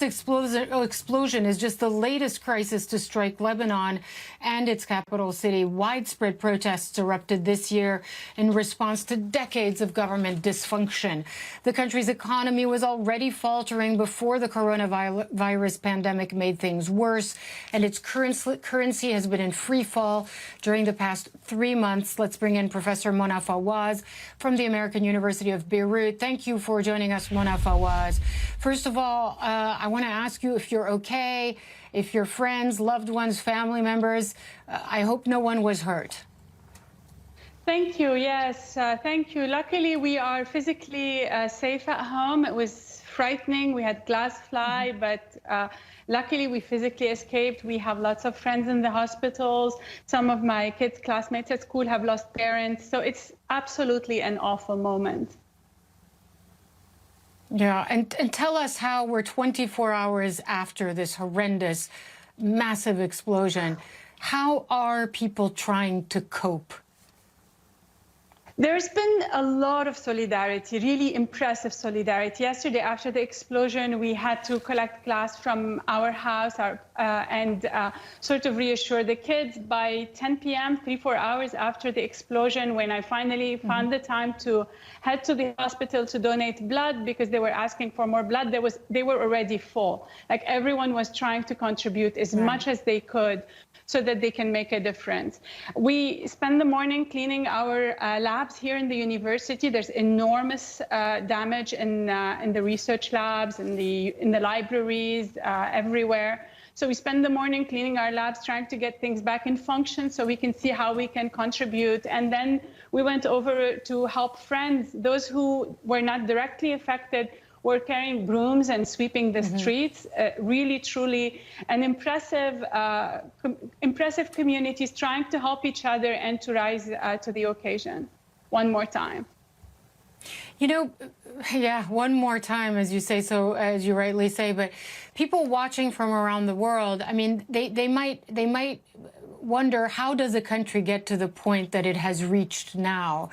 Explosion is just the latest crisis to strike Lebanon and its capital city. Widespread protests erupted this year in response to decades of government dysfunction. The country's economy was already faltering before the coronavirus pandemic made things worse, and its currency has been in free fall during the past 3 months. Let's bring in Professor Mona Fawaz from the American University of Beirut. Thank you for joining us, Mona Fawaz. First of all, I want to ask you if you're okay, if your friends, loved ones, family members, I hope no one was hurt. Thank you. Yes, thank you. Luckily, we are physically safe at home. It was frightening. We had glass fly, but luckily we physically escaped. We have lots of friends in the hospitals. Some of my kids' classmates at school have lost parents. So it's absolutely an awful moment. Yeah, and tell us how we're 24 hours after this horrendous, massive explosion. How are people trying to cope? There's been a lot of solidarity, really impressive solidarity. Yesterday, after the explosion, we had to collect glass from our house and sort of reassure the kids. By 10 p.m., 3-4 hours after the explosion, when I finally found the time to head to the hospital to donate blood because they were asking for more blood, they were already full. Like everyone was trying to contribute as much as they could so that they can make a difference. We spend the morning cleaning our labs here in the university. There's enormous damage in the research labs, in the libraries, everywhere. So we spend the morning cleaning our labs, trying to get things back in function so we can see how we can contribute. And then we went over to help friends. Those who were not directly affected were carrying brooms and sweeping the streets. Really, truly an impressive communities trying to help each other and to rise to the occasion. One more time. You know, yeah, one more time, as you say, so as you rightly say, but people watching from around the world, I mean, they might wonder, how does a country get to the point that it has reached now?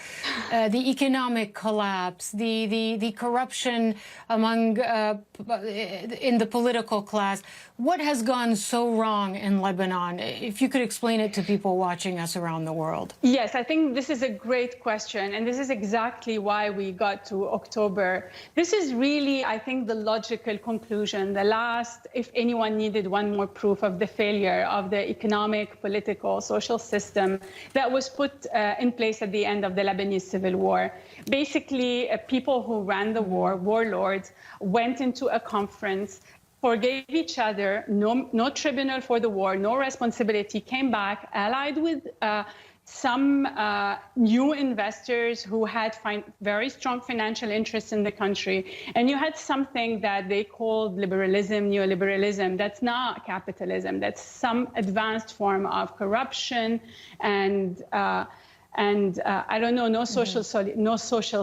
The economic collapse, the corruption among in the political class. What has gone so wrong in Lebanon? If you could explain it to people watching us around the world. Yes, I think this is a great question, and this is exactly why we got to October. This is really, I think, the logical conclusion, the last, if anyone needed one more proof of the failure of the economic, political, social system that was put in place at the end of the Lebanese civil war. Basically, people who ran the war, warlords, went into a conference, forgave each other, no tribunal for the war, no responsibility, came back, allied with some new investors who had very strong financial interests in the country. And you had something that they called liberalism, neoliberalism. That's not capitalism. That's some advanced form of corruption and I don't know, no social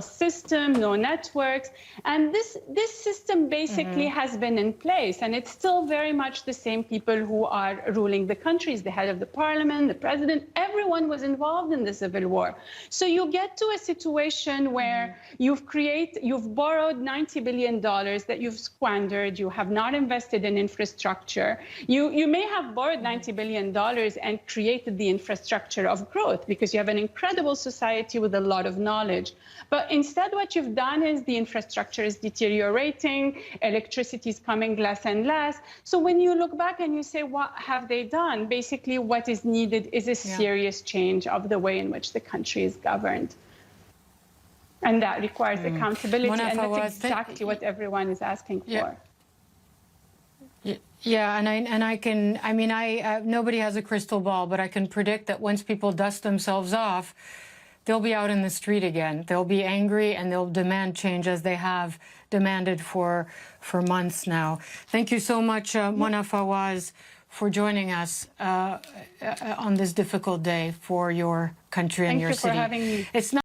system, no networks. And this system basically has been in place, and it's still very much the same people who are ruling the countries, the head of the parliament, the president. Everyone was involved in the civil war. So you get to a situation where you've borrowed $90 billion that you've squandered. You have not invested in infrastructure. You may have borrowed $90 billion and created the infrastructure of growth because you have an incredible society with a lot of knowledge. But instead, what you've done is the infrastructure is deteriorating, electricity is coming less and less. So when you look back and you say, what have they done? Basically, what is needed is a serious change of the way in which the country is governed. And that requires accountability, and that's exactly what everyone is asking for. Yeah, I mean, nobody has a crystal ball, but I can predict that once people dust themselves off, they'll be out in the street again. They'll be angry and they'll demand change, as they have demanded for months now. Thank you so much, Mona Fawaz, for joining us on this difficult day for your country and your city. Thank you for having me. It's not